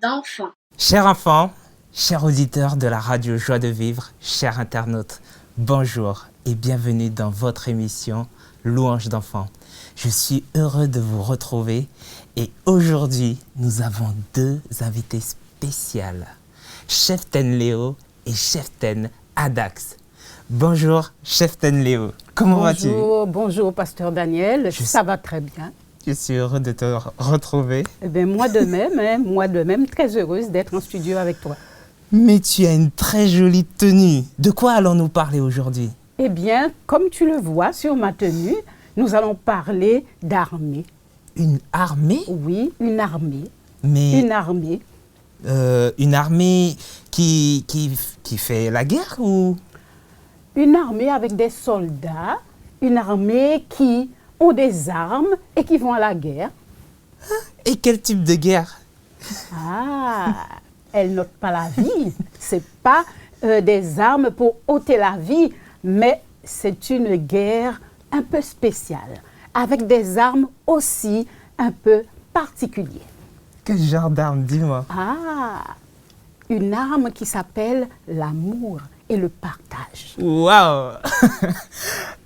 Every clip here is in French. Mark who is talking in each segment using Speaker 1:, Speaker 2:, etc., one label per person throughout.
Speaker 1: d'enfants.
Speaker 2: Chers enfants, chers auditeurs de la radio Joie de Vivre, chers internautes, bonjour et bienvenue dans votre émission Louange d'enfants. Je suis heureux de vous retrouver et aujourd'hui, nous avons deux invités spéciales, Cheftaine Léo et Cheftaine Adax. Bonjour Cheftaine Léo, comment vas-tu?
Speaker 3: Bonjour Pasteur Daniel, ça va très bien.
Speaker 2: Je suis heureux de te retrouver.
Speaker 3: Eh bien, moi de même, très heureuse d'être en studio avec toi.
Speaker 2: Mais tu as une très jolie tenue. De quoi allons-nous parler aujourd'hui?
Speaker 3: Eh bien, comme tu le vois sur ma tenue, nous allons parler d'armée.
Speaker 2: Une armée?
Speaker 3: Oui, une armée.
Speaker 2: Mais
Speaker 3: une armée.
Speaker 2: Une armée qui fait la guerre ou?
Speaker 3: Une armée avec des soldats, une armée qui ont des armes et qui vont à la guerre.
Speaker 2: Et quel type de guerre?
Speaker 3: Ah, elle n'ôte pas la vie. C'est pas des armes pour ôter la vie, mais c'est une guerre un peu spéciale, avec des armes aussi un peu particulières.
Speaker 2: Quel genre d'arme, dis-moi?
Speaker 3: Ah, une arme qui s'appelle l'amour et le partage.
Speaker 2: Waouh!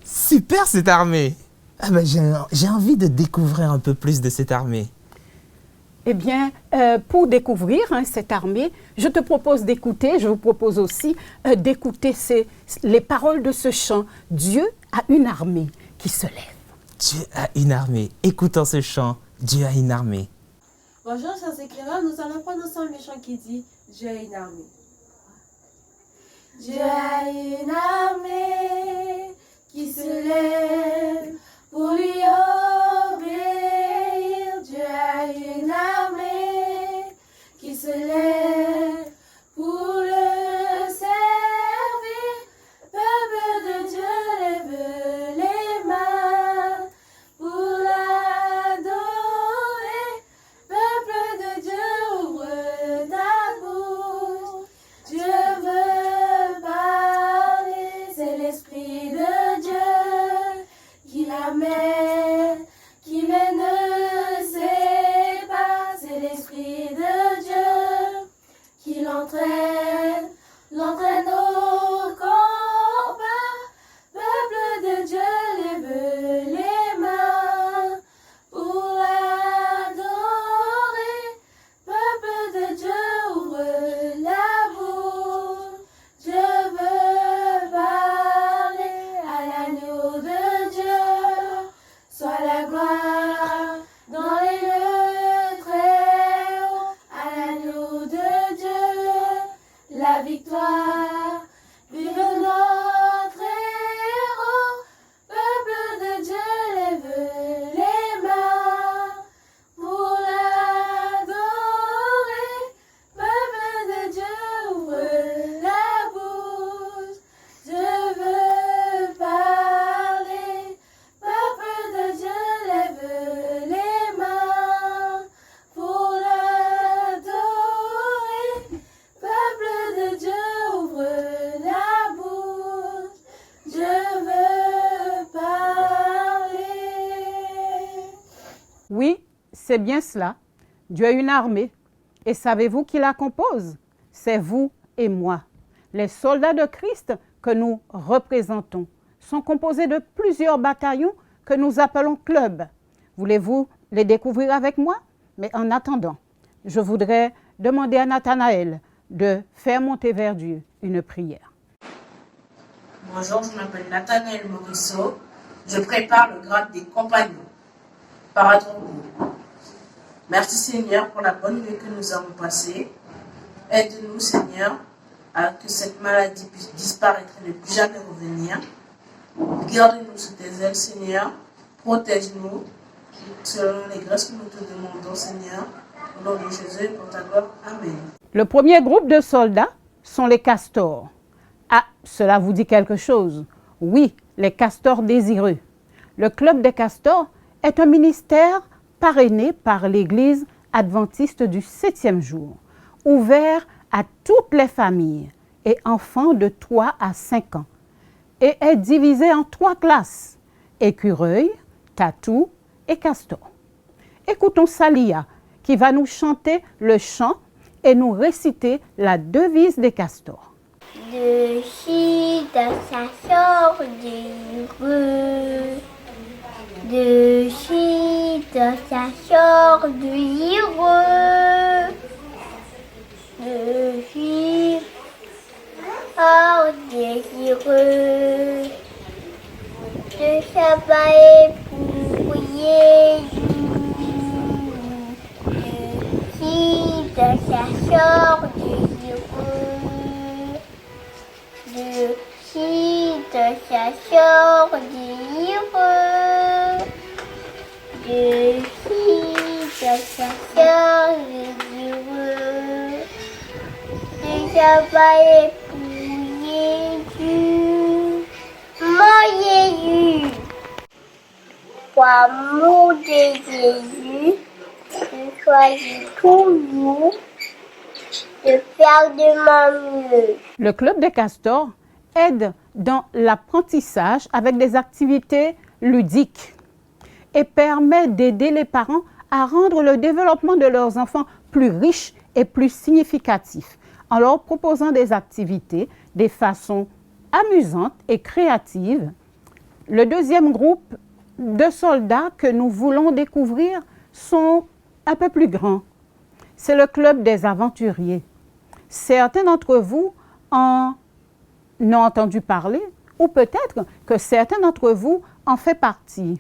Speaker 2: Super cette armée! Ah ben, j'ai envie de découvrir un peu plus de cette armée.
Speaker 3: Eh bien, pour découvrir cette armée, je te propose d'écouter, je vous propose aussi d'écouter les paroles de ce chant. Dieu a une armée qui se lève.
Speaker 2: Dieu a une armée. Écoutons ce chant, Dieu a une armée.
Speaker 4: Bonjour, chers éclaireurs, nous allons prendre ensemble le chant qui dit Dieu a une armée. Dieu a une armée qui se lève pour lui obéir. Dieu a une armée qui se lève pour le servir. Peuple de Dieu lève les mains pour l'adorer. Peuple de Dieu ouvre ta bouche. Dieu veut parler, c'est l'Esprit de Dieu qui l'amène, qui ne sait pas, c'est l'Esprit de Dieu qui l'entraîne au combat. Peuple de Dieu lève les mains pour l'adorer. Peuple de Dieu ouvre la bouche. Dieu veut parler à l'agneau de Dieu. Soit la gloire dans les lieux très hauts, à l'agneau de Dieu, la victoire, vive notre héros. Peuple de Dieu lève les mains pour l'adorer. Peuple de Dieu ouvre la bouche. Dieu veut parler. Peuple de Dieu lève les mains pour l'adorer. Peuple de Dieu ouvre la bouche. Dieu veut parler.
Speaker 3: Oui, c'est bien cela. Dieu a une armée. Et savez-vous qui la compose? C'est vous et moi. Les soldats de Christ que nous représentons sont composés de plusieurs bataillons que nous appelons clubs. Voulez-vous les découvrir avec moi? Mais en attendant, je voudrais demander à Nathanaël de faire monter vers Dieu une prière.
Speaker 5: Bonjour, je m'appelle Nathanaël Morisseau. Je prépare le grade des compagnons. Paradroncourt. Merci Seigneur pour la bonne nuit que nous avons passée. Aide-nous Seigneur à que cette maladie puisse disparaître et ne plus jamais revenir. Garde-nous sous tes ailes Seigneur. Protège-nous selon les grâces que nous te demandons Seigneur. Au nom de Jésus et pour ta gloire. Amen.
Speaker 3: Le premier groupe de soldats sont les castors. Ah, cela vous dit quelque chose? Oui, les castors désireux. Le club des castors est un ministère parrainé par l'Église adventiste du 7e jour, ouvert à toutes les familles et enfants de 3 à 5 ans, et est divisé en 3 classes, écureuil, tatou et castor. Écoutons Salia qui va nous chanter le chant et nous réciter la devise des castors.
Speaker 1: De Chida, ça sort du rue. De Chida, ça sort du rue. De Chida, hors désireux. De Shabbat pour Jésus. De Chida, ça sort du rue. De Chida, ça sort du rue. De Chida, ça sort du rue. De Shabbat pour Jésus. Mon Jésus. Pour amour de Jésus, je choisis toujours de faire de mon mieux.
Speaker 3: Le Club des castors aide dans l'apprentissage avec des activités ludiques et permet d'aider les parents à rendre le développement de leurs enfants plus riche et plus significatif en leur proposant des activités, des façons amusantes et créatives. Le deuxième groupe de soldats que nous voulons découvrir sont un peu plus grands. C'est le Club des aventuriers. Certains d'entre vous en ont entendu parler ou peut-être que certains d'entre vous en font partie.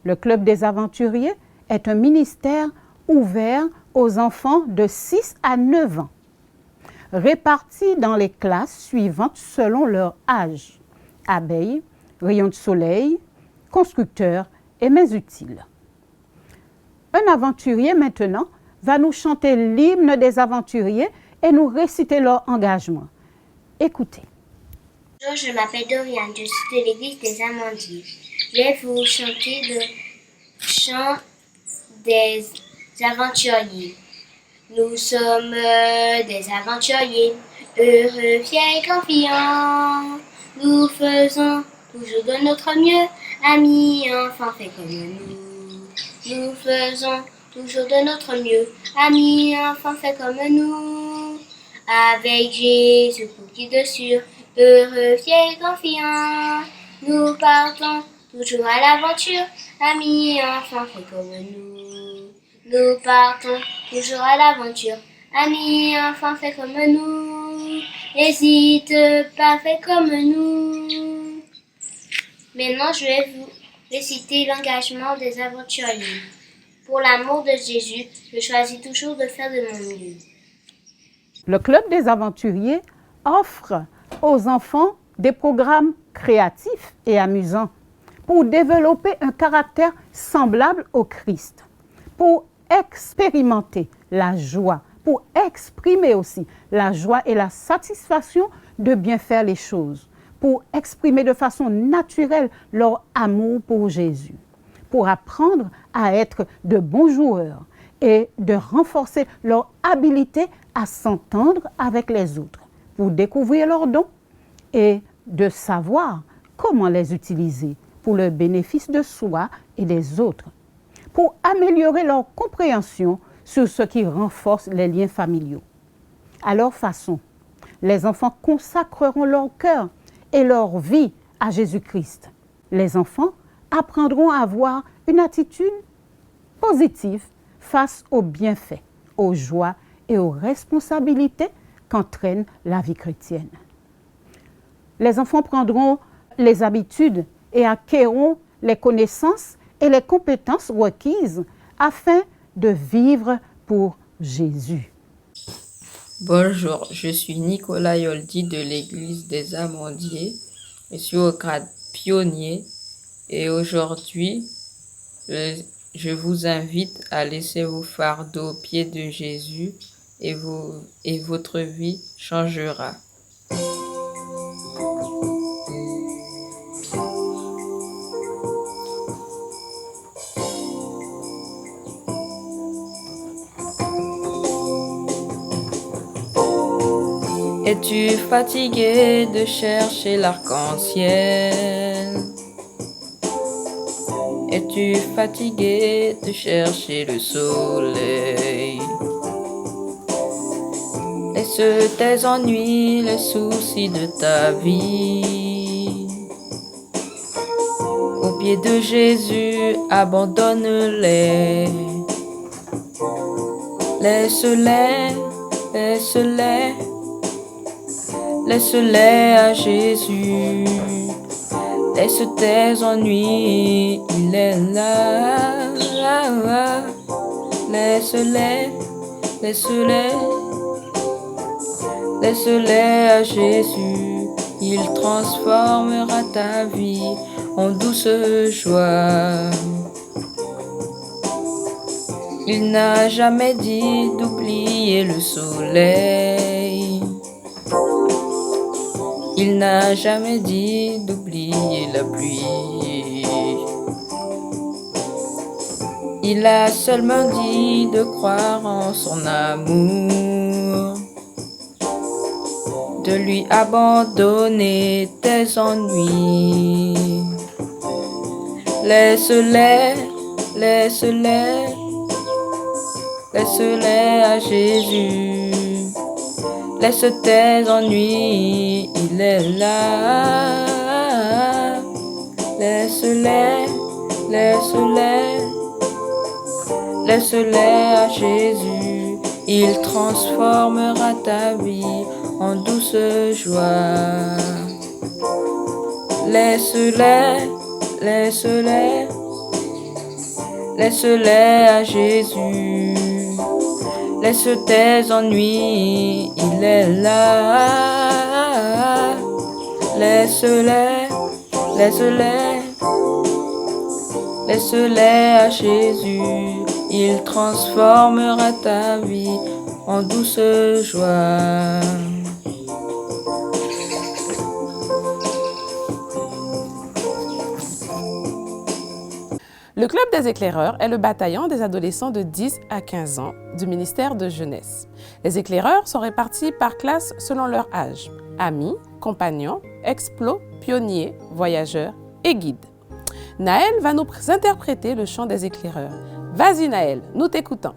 Speaker 3: Le Club des aventuriers est un ministère ouvert aux enfants de 6 à 9 ans, répartis dans les classes suivantes selon leur âge: abeilles, rayons de soleil, constructeurs et mains utiles. Un aventurier maintenant va nous chanter l'hymne des aventuriers et nous réciter leur engagement. Écoutez.
Speaker 1: Bonjour, je m'appelle Doriane, je suis de l'église des Amandiers. Je vais vous chanter le chant des aventuriers. Nous sommes des aventuriers, heureux, fiers, confiants. Nous faisons toujours de notre mieux, amis, enfants, fait comme nous. Nous faisons toujours de notre mieux, amis, enfants, fait comme nous. Avec Jésus pour guide sûr, heureux, fiers, confiants. Nous partons toujours à l'aventure, amis, enfants, fait comme nous. Nous partons toujours à l'aventure, amis, enfants, fait comme nous. N'hésite pas, fais comme nous. Maintenant, je vais vous réciter l'engagement des aventuriers. Pour l'amour de Jésus, je choisis toujours de faire de mon mieux.
Speaker 3: Le Club des aventuriers offre aux enfants des programmes créatifs et amusants pour développer un caractère semblable au Christ, pour expérimenter la joie, pour exprimer aussi la joie et la satisfaction de bien faire les choses, pour exprimer de façon naturelle leur amour pour Jésus, pour apprendre à être de bons joueurs et de renforcer leur habileté à s'entendre avec les autres, pour découvrir leurs dons et de savoir comment les utiliser pour le bénéfice de soi et des autres, pour améliorer leur compréhension sur ce qui renforce les liens familiaux. À leur façon, les enfants consacreront leur cœur et leur vie à Jésus-Christ. Les enfants apprendront à avoir une attitude positive face aux bienfaits, aux joies et aux responsabilités qu'entraîne la vie chrétienne. Les enfants prendront les habitudes et acquerront les connaissances et les compétences requises afin de vivre pour Jésus.
Speaker 6: Bonjour, je suis Nicolas Yoldi de l'église des Amandiers. Je suis au grade pionnier et aujourd'hui, je vous invite à laisser vos fardeaux aux pieds de Jésus et votre vie changera. Es-tu fatigué de chercher l'arc-en-ciel? Es-tu fatigué de chercher le soleil? Laisse tes ennuis, les soucis de ta vie. Au pied de Jésus, abandonne-les. Laisse-les, laisse-les, laisse-les à Jésus. Laisse tes ennuis, il est là. Laisse-les, laisse-les, laisse-les à Jésus. Il transformera ta vie en douce joie. Il n'a jamais dit d'oublier le soleil. Il n'a jamais dit d'oublier la pluie. Il a seulement dit de croire en son amour, de lui abandonner tes ennuis. Laisse-les, laisse-les, laisse-les à Jésus. Laisse tes ennuis, il est là. Laisse-les, laisse-les, laisse-les à Jésus. Il transformera ta vie en douce joie. Laisse-les, laisse-les, laisse-les à Jésus. Laisse tes ennuis, il est là. Laisse-les, laisse-les, laisse-les à Jésus. Il transformera ta vie en douce joie.
Speaker 7: Le Club des éclaireurs est le bataillon des adolescents de 10 à 15 ans du ministère de Jeunesse. Les éclaireurs sont répartis par classe selon leur âge: amis, compagnons, explos, pionniers, voyageurs et guides. Naël va nous interpréter le chant des éclaireurs. Vas-y Naël, nous t'écoutons.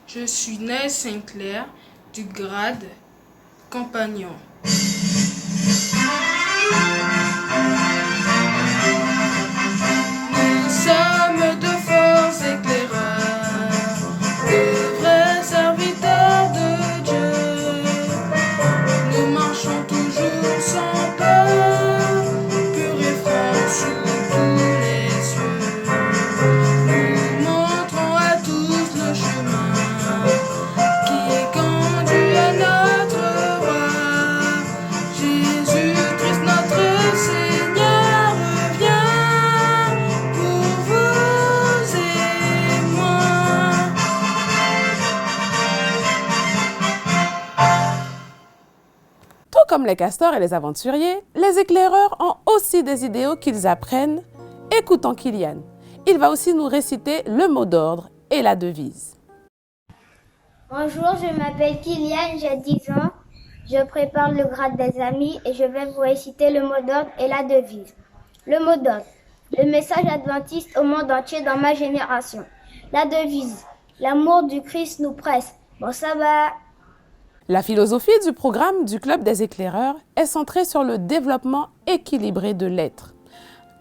Speaker 8: Je suis Naël Sinclair du grade compagnon. Nous sommes de forts éclaireurs, de vrais serviteurs de Dieu. Nous marchons toujours sans peur, pur et franc sous tous les yeux. Nous montrons à tous le chemin qui conduit à notre roi. Jésus-Christ notre Seigneur revient pour vous et moi.
Speaker 7: Tout comme les castors et les aventuriers, les éclaireurs ont aussi des idéaux qu'ils apprennent. Écoutons Kylian. Il va aussi nous réciter le mot d'ordre et la devise.
Speaker 1: Bonjour, je m'appelle Kylian, j'ai 10 ans. Je prépare le grade des amis et je vais vous réciter le mot d'ordre et la devise. Le mot d'ordre: le message adventiste au monde entier dans ma génération. La devise: l'amour du Christ nous presse. Bon sabbat.
Speaker 7: La philosophie du programme du Club des éclaireurs est centrée sur le développement équilibré de l'être,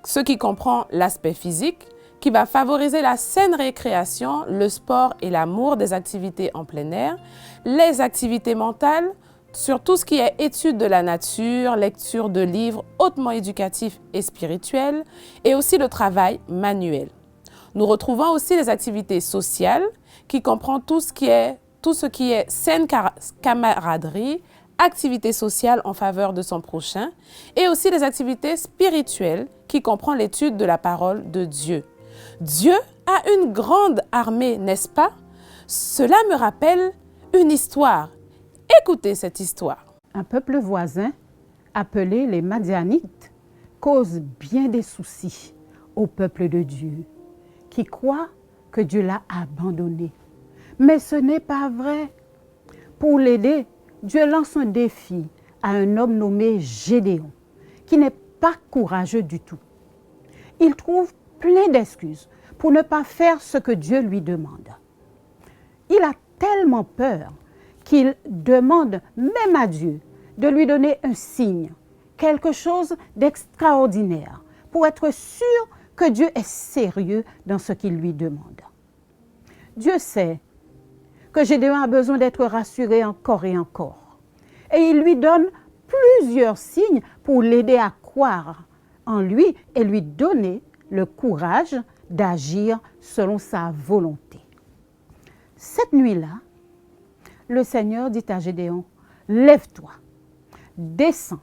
Speaker 7: ce qui comprend l'aspect physique, qui va favoriser la saine récréation, le sport et l'amour des activités en plein air, les activités mentales, sur tout ce qui est étude de la nature, lecture de livres hautement éducatifs et spirituels, et aussi le travail manuel. Nous retrouvons aussi les activités sociales, qui comprend tout ce qui est saine camaraderie, activités sociales en faveur de son prochain, et aussi les activités spirituelles, qui comprend l'étude de la parole de Dieu. Dieu a une grande armée, n'est-ce pas? Cela me rappelle une histoire. Écoutez cette histoire.
Speaker 3: Un peuple voisin, appelé les Madianites, cause bien des soucis au peuple de Dieu, qui croit que Dieu l'a abandonné. Mais ce n'est pas vrai. Pour l'aider, Dieu lance un défi à un homme nommé Gédéon, qui n'est pas courageux du tout. Il trouve plein d'excuses pour ne pas faire ce que Dieu lui demande. Il a tellement peur qu'il demande même à Dieu de lui donner un signe, quelque chose d'extraordinaire, pour être sûr que Dieu est sérieux dans ce qu'il lui demande. Dieu sait que Gédéon a besoin d'être rassuré encore et encore. Et il lui donne plusieurs signes pour l'aider à croire en lui et lui donner le courage d'agir selon sa volonté. Cette nuit-là, le Seigneur dit à Gédéon, « Lève-toi, descends,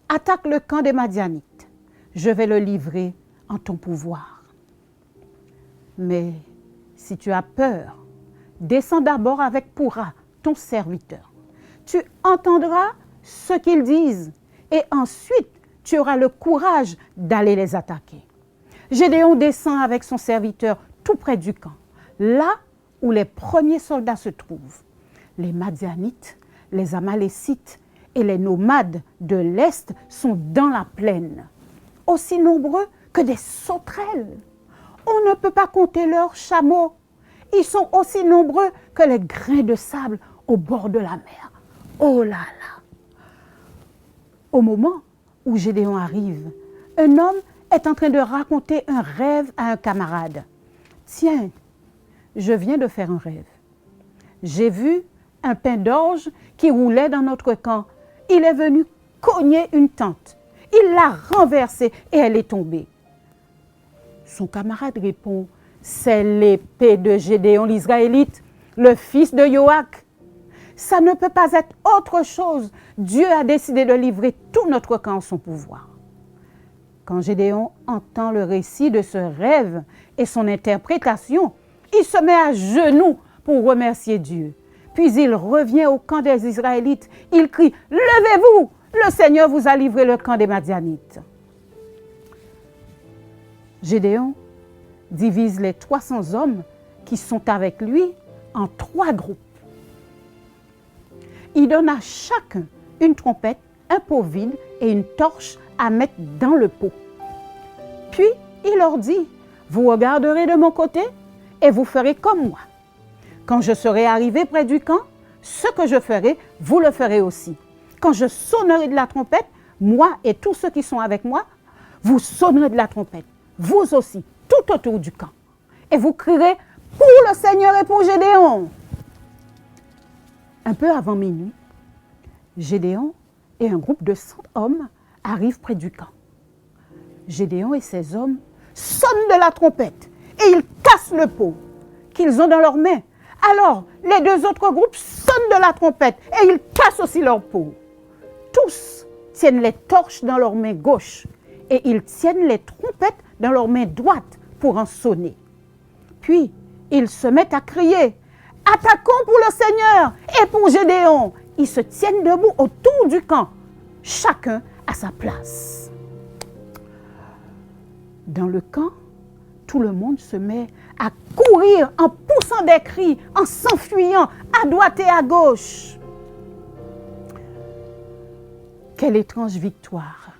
Speaker 3: attaque le camp des Madianites, je vais le livrer en ton pouvoir. Mais si tu as peur, descends d'abord avec Pourra, ton serviteur. Tu entendras ce qu'ils disent et ensuite tu auras le courage d'aller les attaquer. » Gédéon descend avec son serviteur tout près du camp, là où les premiers soldats se trouvent. Les Madianites, les Amalécites et les nomades de l'Est sont dans la plaine, aussi nombreux que des sauterelles. On ne peut pas compter leurs chameaux. Ils sont aussi nombreux que les grains de sable au bord de la mer. Oh là là! Au moment où Gédéon arrive, un homme est en train de raconter un rêve à un camarade. « Tiens, je viens de faire un rêve. J'ai vu un pain d'orge qui roulait dans notre camp. Il est venu cogner une tente. Il l'a renversée et elle est tombée. » Son camarade répond, « C'est l'épée de Gédéon l'Israélite, le fils de Joach. Ça ne peut pas être autre chose. Dieu a décidé de livrer tout notre camp en son pouvoir. » Quand Gédéon entend le récit de ce rêve et son interprétation, il se met à genoux pour remercier Dieu. Puis il revient au camp des Israélites. Il crie, « Levez-vous! Le Seigneur vous a livré le camp des Madianites. » Gédéon divise les 300 hommes qui sont avec lui en 3 groupes. Il donne à chacun une trompette, un pot vide et une torche à mettre dans le pot. Puis il leur dit, « Vous regarderez de mon côté et vous ferez comme moi. Quand je serai arrivé près du camp, ce que je ferai, vous le ferez aussi. Quand je sonnerai de la trompette, moi et tous ceux qui sont avec moi, vous sonnerez de la trompette, vous aussi, tout autour du camp. Et vous crierez pour le Seigneur et pour Gédéon. » Un peu avant minuit, Gédéon et un groupe de 100 hommes arrivent près du camp. Gédéon et ses hommes sonnent de la trompette et ils cassent le pot qu'ils ont dans leurs mains. Alors, les 2 autres groupes sonnent de la trompette et ils cassent aussi leur pot. Tous tiennent les torches dans leur main gauche et ils tiennent les trompettes dans leur main droite pour en sonner. Puis, ils se mettent à crier, « Attaquons pour le Seigneur et pour Gédéon !» Ils se tiennent debout autour du camp, chacun à sa place. Dans le camp, tout le monde se met à courir en poussant des cris, en s'enfuyant à droite et à gauche. Quelle étrange victoire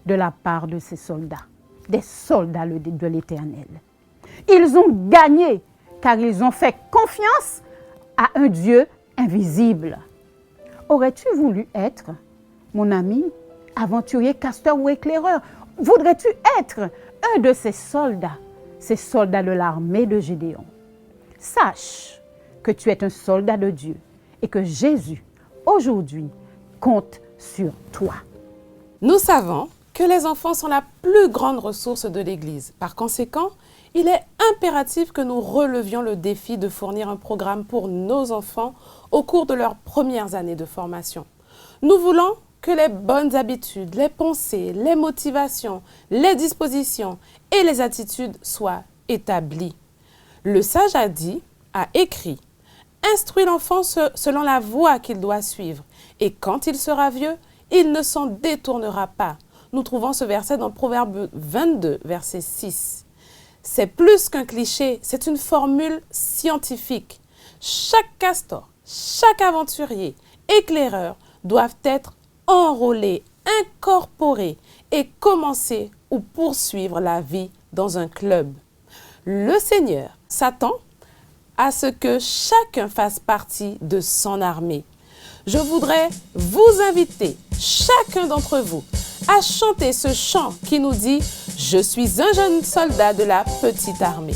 Speaker 3: de la part de ces soldats, des soldats de l'Éternel. Ils ont gagné car ils ont fait confiance à un Dieu invisible. Aurais-tu voulu être, mon ami, aventurier, casteur ou éclaireur? Voudrais-tu être un de ces soldats de l'armée de Gédéon? Sache que tu es un soldat de Dieu et que Jésus, aujourd'hui, compte sur toi.
Speaker 7: Nous savons que les enfants sont la plus grande ressource de l'Église. Par conséquent, il est impératif que nous relevions le défi de fournir un programme pour nos enfants au cours de leurs premières années de formation. Nous voulons que les bonnes habitudes, les pensées, les motivations, les dispositions et les attitudes soient établies. Le sage a écrit « Instruis l'enfant selon la voie qu'il doit suivre, et quand il sera vieux, il ne s'en détournera pas. » Nous trouvons ce verset dans Proverbe 22, verset 6. C'est plus qu'un cliché, c'est une formule scientifique. Chaque castor, chaque aventurier, éclaireur doivent être enrôlés, incorporés et commencer ou poursuivre la vie dans un club. Le Seigneur s'attend à ce que chacun fasse partie de son armée. Je voudrais vous inviter, chacun d'entre vous, à chanter ce chant qui nous dit « Je suis un jeune soldat de la petite armée ».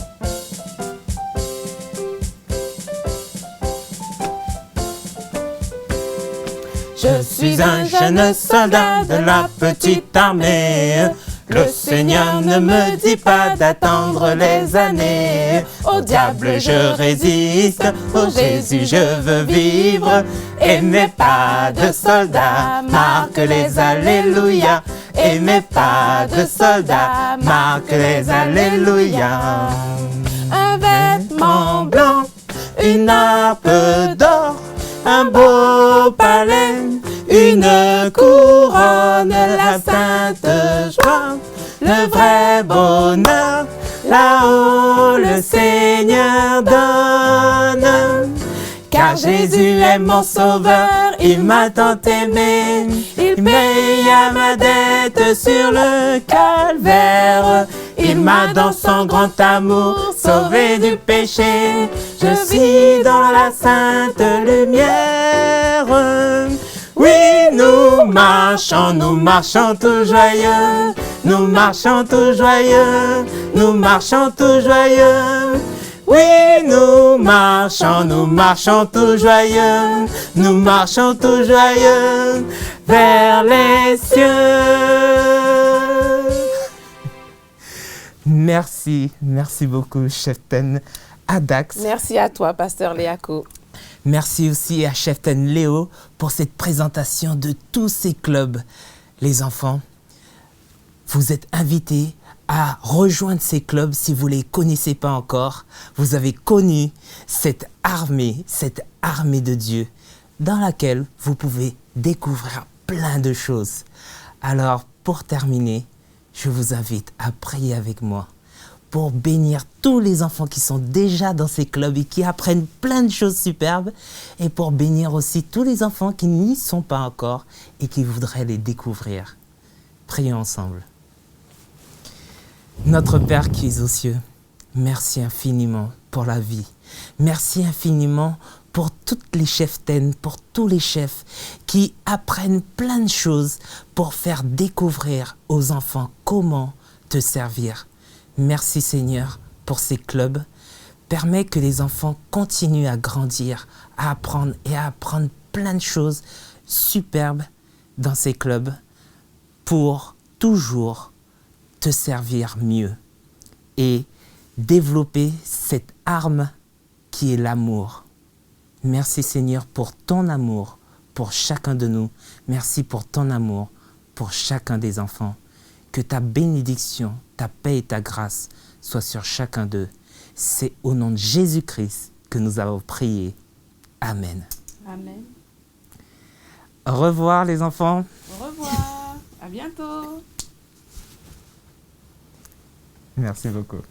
Speaker 2: Je suis un jeune soldat de la petite armée. Le Seigneur ne me dit pas d'attendre les années. Au diable je résiste, au Jésus je veux vivre. Et mes pas de soldat marquent les alléluia. Et mes pas de soldat marquent les alléluia. Un vêtement blanc, une harpe d'or, un beau palais, une couronne, la sainte joie, le vrai bonheur, là-haut le Seigneur donne. Car Jésus est mon sauveur, il m'a tant aimé, il paya ma dette sur le calvaire. Il m'a dans son grand amour sauvé du péché. Je suis dans la sainte lumière. Oui, nous marchons tout joyeux. Nous marchons tout joyeux. Nous marchons tout joyeux. Oui, nous marchons tout joyeux. Nous marchons tout joyeux vers les cieux. Merci beaucoup, Cheftaine Adax.
Speaker 7: Merci à toi, Pasteur Léako.
Speaker 2: Merci aussi à Cheftaine Léo pour cette présentation de tous ces clubs. Les enfants, vous êtes invités à rejoindre ces clubs si vous ne les connaissez pas encore. Vous avez connu cette armée de Dieu dans laquelle vous pouvez découvrir plein de choses. Alors, pour terminer, je vous invite à prier avec moi pour bénir tous les enfants qui sont déjà dans ces clubs et qui apprennent plein de choses superbes, et pour bénir aussi tous les enfants qui n'y sont pas encore et qui voudraient les découvrir. Prions ensemble. Notre Père qui es aux cieux, merci infiniment pour la vie. Merci infiniment pour toutes les cheftaines, pour tous les chefs qui apprennent plein de choses pour faire découvrir aux enfants comment te servir. Merci Seigneur pour ces clubs. Permets que les enfants continuent à grandir, à apprendre plein de choses superbes dans ces clubs pour toujours te servir mieux et développer cette arme qui est l'amour. Merci Seigneur pour ton amour pour chacun de nous. Merci pour ton amour pour chacun des enfants. Que ta bénédiction, ta paix et ta grâce soient sur chacun d'eux. C'est au nom de Jésus-Christ que nous avons prié. Amen.
Speaker 7: Amen.
Speaker 2: Au revoir les enfants.
Speaker 7: Au revoir. À bientôt.
Speaker 2: Merci beaucoup.